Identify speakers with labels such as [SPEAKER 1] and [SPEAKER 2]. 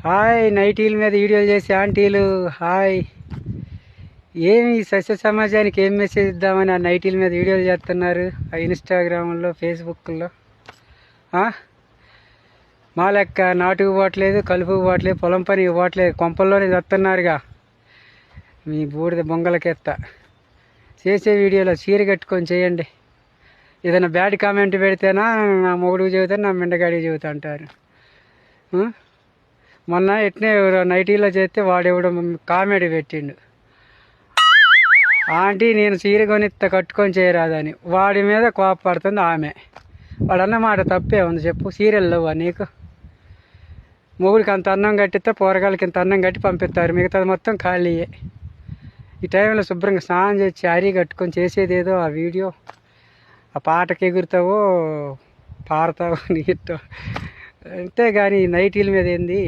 [SPEAKER 1] Hi నైటీల మీద వీడియోలు చేసే ఆంటీలు హాయ్. ఏమి సస్య సమాజానికి ఏం మెసేజ్ ఇద్దామని ఆ నైటీల మీద వీడియోలు చేస్తున్నారు ఆ ఇన్స్టాగ్రామ్లో ఫేస్బుక్లో. మా లెక్క నాటుకు పోవట్లేదు, కలుపుకు పోవట్లేదు, పొలం పని పోవట్లేదు, కొంపల్లోనే చస్తున్నారుగా మీ బూడిద బొంగలకెత్త. చేసే వీడియోలో చీర కట్టుకొని చేయండి. ఏదైనా బ్యాడ్ కామెంట్ పెడితేనా నా మొగుడికి చెబుతాను, నా మిండగాడికి చెబుతా అంటారు. మొన్న ఎట్నే నైటీలో చేస్తే వాడెవడో కామెడీ పెట్టిండు, ఆంటీ నేను చీర కొనిత్త కట్టుకొని చేయరాదని. వాడి మీద కోపడుతుంది ఆమె. వాడన్నమాట తప్పే ఉంది చెప్పు? సీరియల్లో నీకు మొగుడికి అంత అన్నం కట్టిస్తే పోరగాళ్ళకి ఇంత అన్నం కట్టి పంపిస్తారు, మిగతాది మొత్తం ఖాళీయే. ఈ టైంలో శుభ్రంగా స్నానం చేసి శారీ కట్టుకొని చేసేదేదో ఆ వీడియో. ఆ పాటకి ఎగురుతావో పారతావో నీతో, అంతేగాని నైటీల మీద ఏంది.